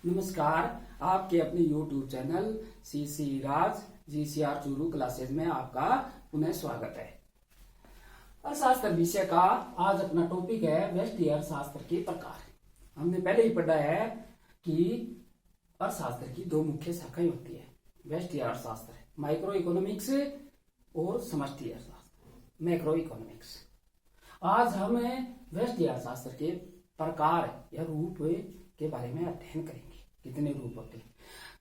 नमस्कार। आपके अपने YouTube चैनल CC राज GCR चूरू क्लासेज में आपका पुनः स्वागत है। अर्थशास्त्र विषय का आज अपना टॉपिक है व्यष्टि अर्थशास्त्र के प्रकार। हमने पहले ही पढ़ा है कि अर्थशास्त्र की दो मुख्य शाखाएं होती है, व्यष्टि अर्थशास्त्र, माइक्रो इकोनॉमिक्स और समष्टि अर्थशास्त्र, मैक्रो इकोनॉमिक्स। आज हम व्यष्टि अर्थशास्त्र के प्रकार या रूप के बारे में अध्ययन करेंगे। कितने रूप होते हैं?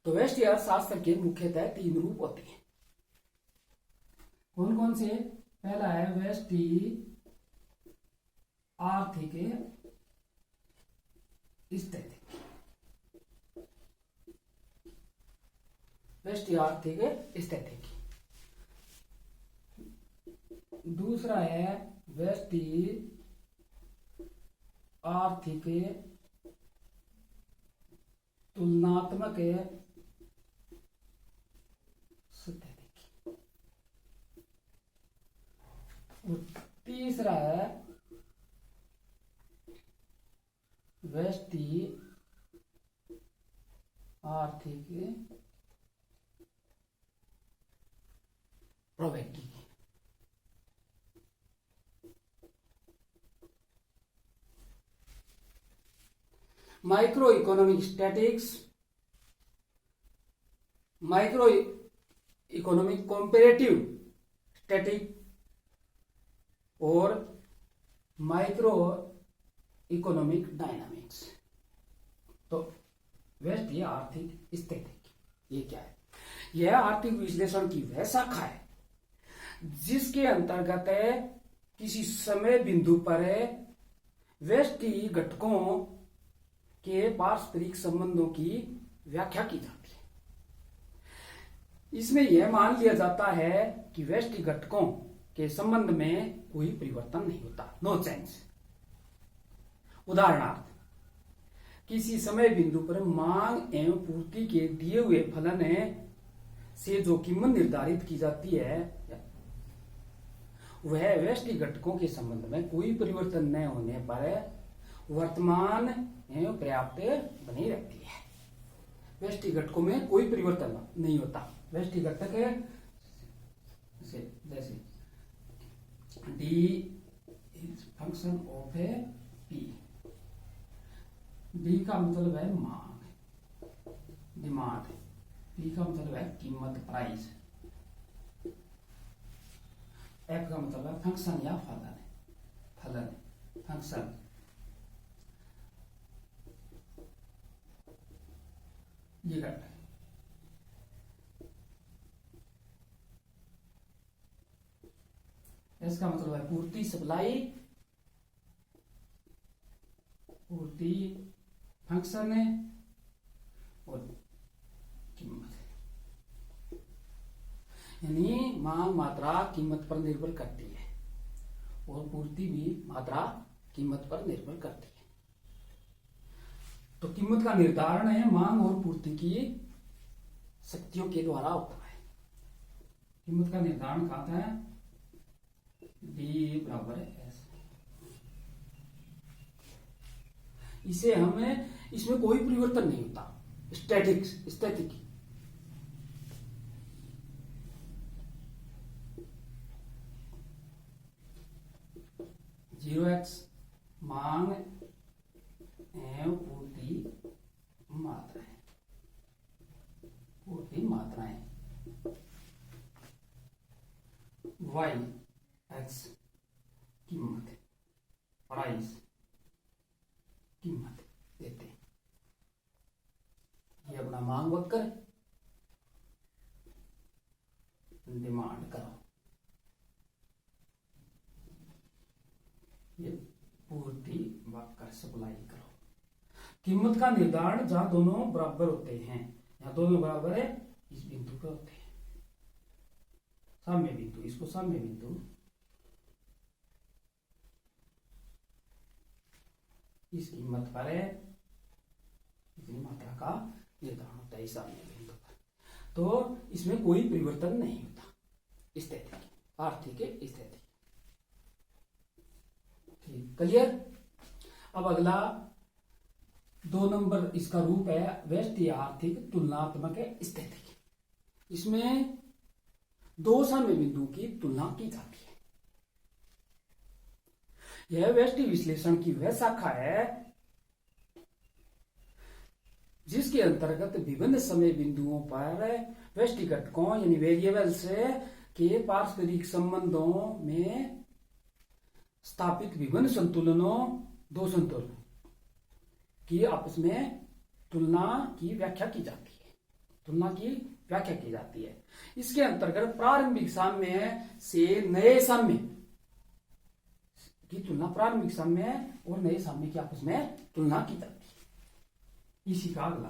तो व्यष्टि अर्थशास्त्र के मुख्यतः 3 रूप होते हैं। कौन कौन से? पहला है व्यष्टि आर्थिक स्थिति, व्यष्टि आर्थिक स्थिति की। दूसरा है व्यष्टि आर्थिक तुलनात्मक स्थिति की। और तीसरा है व्यष्टि आर्थिक प्रवृत्ति की। Micro economic statics, micro economic comparative static और माइक्रो इकोनॉमिक डायनामिक्स। तो व्यष्टि आर्थिक स्थिति ये क्या है? यह आर्थिक विश्लेषण की वह शाखा है जिसके अंतर्गत किसी समय बिंदु पर व्यष्टि घटकों के पारस्परिक संबंधों की व्याख्या की जाती है। इसमें यह मान लिया जाता है कि व्यष्टि घटकों के संबंध में कोई परिवर्तन नहीं होता, नो चेंज। उदाहरणार्थ, किसी समय बिंदु पर मांग एवं पूर्ति के दिए हुए फलन से जो कीमत निर्धारित की जाती है वह व्यष्टि घटकों के संबंध में कोई परिवर्तन न होने पर वर्तमान एवं पर्याप्त बनी रहती है। व्यष्टि घटकों में कोई परिवर्तन नहीं होता। व्यष्टि घटक जैसे D is function of P। D का मतलब है मांग, डिमांड। P का मतलब है कीमत, प्राइस। F का मतलब है फंक्शन या फलन, फंक्शन। ये घटक है। इसका मतलब है पूर्ति, सप्लाई, पूर्ति, फंक्शन है और कीमत। यानी मांग मात्रा कीमत पर निर्भर करती है और पूर्ति भी मात्रा कीमत पर निर्भर करती है। तो कीमत का निर्धारण है मांग और पूर्ति की शक्तियों के द्वारा होता है। कीमत का निर्धारण कहता है D बराबर S। इसे हमें, इसमें कोई परिवर्तन नहीं होता, स्टैटिक स्थिति। 0x मांग एवं पूर्ति मात्राएं, पूर्ति मात्राएं। y x कीमत, प्राइस, कीमत देते हैं। ये अपना मांग वक्र, डिमांड करो। ये पूर्ति वक्र, सप्लाई करो। कीमत का निर्धारण जहां दोनों बराबर होते हैं, यहां दोनों बराबर है, इस बिंदु पे होते हैं। साम्य बिंदु, इसको साम्य बिंदु। इस कीमत पर इतनी मात्रा का निर्धारण होता है इस साम्य बिंदु पर। तो इसमें कोई परिवर्तन नहीं होता स्थिति, आर्थिक स्थिति। ठीक, क्लियर? अब अगला दो नंबर इसका रूप है व्यष्टि आर्थिक तुलनात्मक स्थिति। इसमें दो साम्य बिंदु की तुलना की जाती है। यह व्यष्टि विश्लेषण की वह शाखा है जिसके अंतर्गत विभिन्न समय बिंदुओं पर व्यष्टि घटकों यानी वेरिएबल्स के पारस्परिक संबंधों में स्थापित विभिन्न संतुलनों, दो संतुलन की आपस में तुलना की व्याख्या की जाती है। तुलना की व्याख्या की जाती है। इसके अंतर्गत प्रारंभिक साम्य से नए साम्य की तुलना, प्रारंभिक साम्य और नए साम्य की आपस में तुलना की जाती है। इसी का अगला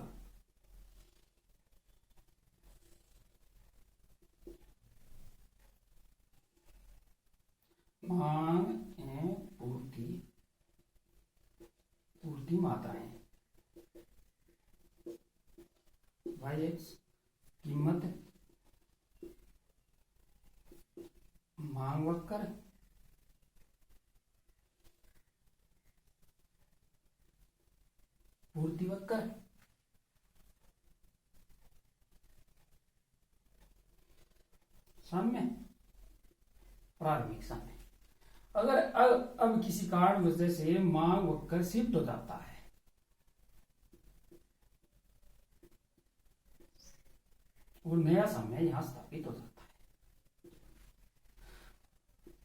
मांग एवं पूर्ति मात्राएं। YX कीमत, मांग वक्र, पूर्ति वक्र, साम्य, प्रारंभिक साम्य। अगर अब किसी कारण वजह से मांग वक्र शिफ्ट हो जाता है और नया साम्य यहां स्थापित हो जाता है।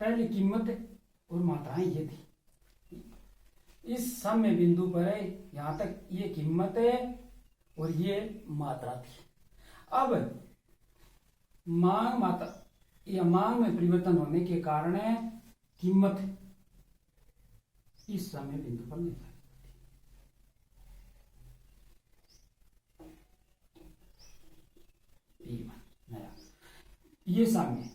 पहले कीमत और मात्राएं ये थी। इस साम्य बिंदु पर यहां तक ये कीमत है और ये मात्रा थी। अब मांग मात्रा या मांग में परिवर्तन होने के कारण कीमत इस समय बिंदु पर निर्धारित होती है। नया ये साम्य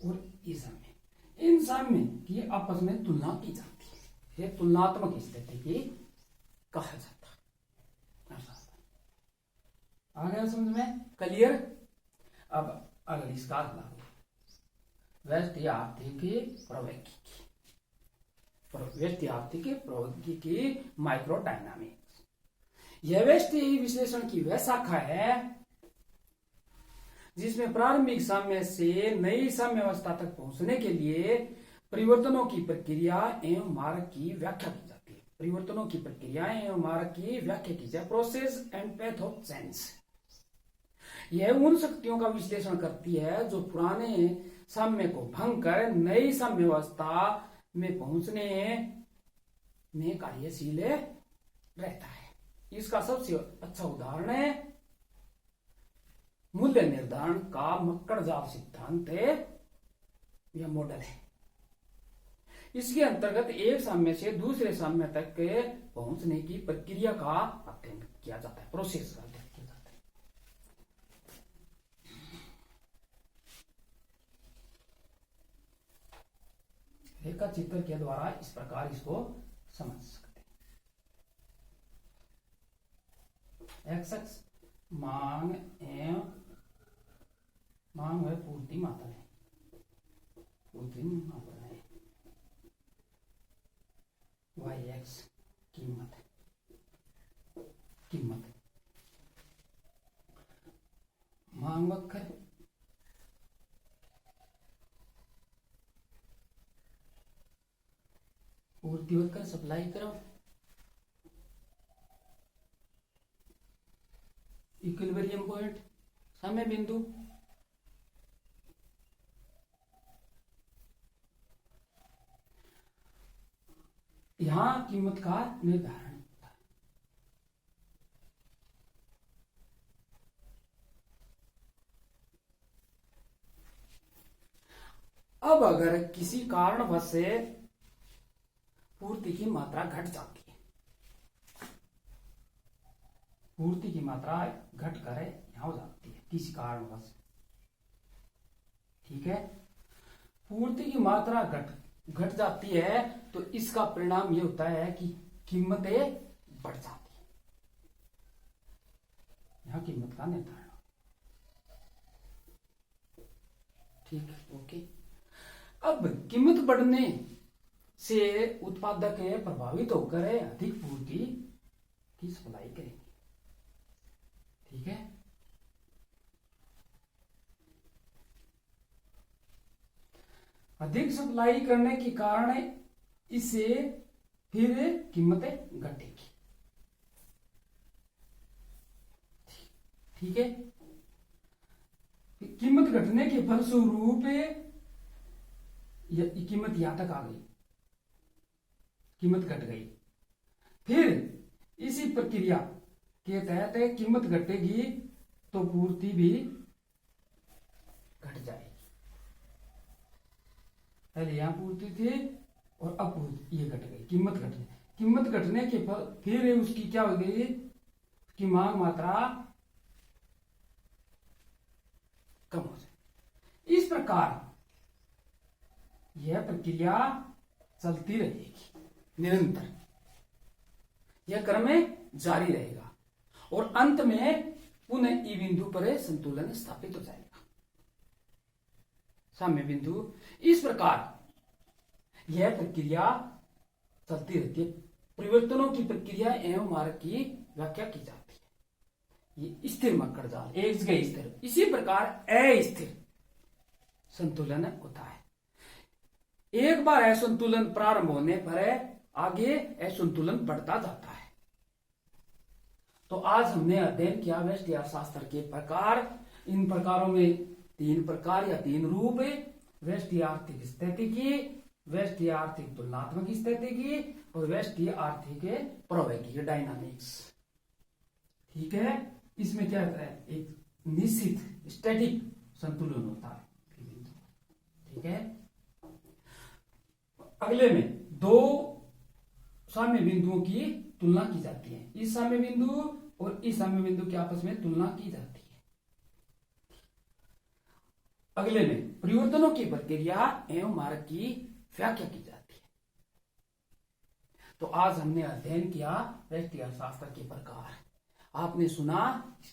और ये साम्य, इन साम्य की आपस में तुलना की जाती है। ये तुलनात्मक स्थिति की कहा जाता है। आ गया समझ में? क्लियर? अब अगली इसका अगला व्यष्टि आर्थिक प्रौद्योगिकी, व्यष्टि आर्थिक प्रौद्योगिकी माइक्रोडायनामिक्स। यह व्यष्टि विश्लेषण की वह शाखा है जिसमें प्रारंभिक साम्य से नई साम्य अवस्था तक पहुंचने के लिए परिवर्तनों की प्रक्रिया एवं मार्ग की व्याख्या की जाती है। परिवर्तनों की प्रक्रियाएं एवं मार्ग की व्याख्या की जाए। Process and path of change. यह उन शक्तियों का विश्लेषण करती है जो पुराने साम्य को भंग कर नई साम्य अवस्था में पहुंचने में कार्यशील रहता है। इसका सबसे अच्छा उदाहरण है मूल्य निर्धारण का मक्कड़-जाप सिद्धांत या मॉडल है। इसके अंतर्गत एक साम्य से दूसरे साम्य तक पहुंचने की प्रक्रिया का अध्ययन किया जाता है। प्रोसेस का अध्ययन किया जाता है। रेखा चित्र के द्वारा इस प्रकार इसको समझ सकते हैं। एक्स मांग एवं मांग है पूर्ति मात्राएं, पूर्ति मात्राएं। YX कीमत, कीमत, मांग वक्र, पूर्ति वक्र सप्लाई करो, इक्विलिब्रियम पॉइंट समय बिंदु, यहां कीमत का निर्धारण होता है। अब अगर किसी कारणवश से पूर्ति की मात्रा घट जाती है, पूर्ति की मात्रा घट कर यहां हो जाती है किसी कारणवश, ठीक है, पूर्ति की मात्रा घट जाती है तो इसका परिणाम यह होता है कि कीमतें बढ़ जाती है। यहां कीमत का निर्धारण, ठीक है, ओके। अब कीमत बढ़ने से उत्पादक प्रभावित होकर अधिक पूर्ति की सप्लाई करेंगे। ठीक है, अधिक सप्लाई करने के कारण इसे फिर कीमतें घटेगी। ठीक है, कीमत घटने के फलस्वरूप कीमत यहां तक आ गई, कीमत घट गई। फिर इसी प्रक्रिया के तहत कीमत घटेगी तो पूर्ति भी घट जाएगी। पहले यहां पूर्ति थी और अब पूर्ति ये घट गई, कीमत घटने के फिर उसकी क्या हो गई कि मांग मात्रा कम हो जाए। इस प्रकार यह प्रक्रिया चलती रहेगी निरंतर, यह क्रम जारी रहेगा और अंत में पुनः ई बिंदु पर संतुलन स्थापित हो जाएगा, साम्य बिंदु। इस प्रकार यह प्रक्रिया चलती रहती है। परिवर्तनों की प्रक्रिया एवं मार्ग की व्याख्या की जाती है। ये स्थिर मक्कड़ जाल, एक जगह स्थिर। इसी प्रकार अस्थिर संतुलन होता है। एक बार असंतुलन प्रारंभ होने पर आगे असंतुलन बढ़ता जाता है। तो आज हमने अध्ययन किया व्यष्टि अर्थशास्त्र के प्रकार। इन प्रकारों में 3 प्रकार या 3 रूप: व्यष्टि आर्थिक स्थितिकी, व्यष्टि आर्थिक तुलनात्मक स्थितिकी और व्यष्टि आर्थिक प्रवाहिकी डायनामिक्स। ठीक है, इसमें क्या होता है, एक निश्चित स्टैटिक संतुलन होता है। ठीक है, अगले में 2 साम्य बिंदुओं की तुलना की जाती है। इस साम्य बिंदु और इस साम्य बिंदु की आपस में तुलना की जाती है। अगले में परिवर्तनों की प्रक्रिया एवं मार्ग की व्याख्या की जाती है। तो आज हमने अध्ययन किया व्यष्टि अर्थशास्त्र के प्रकार। आपने सुना,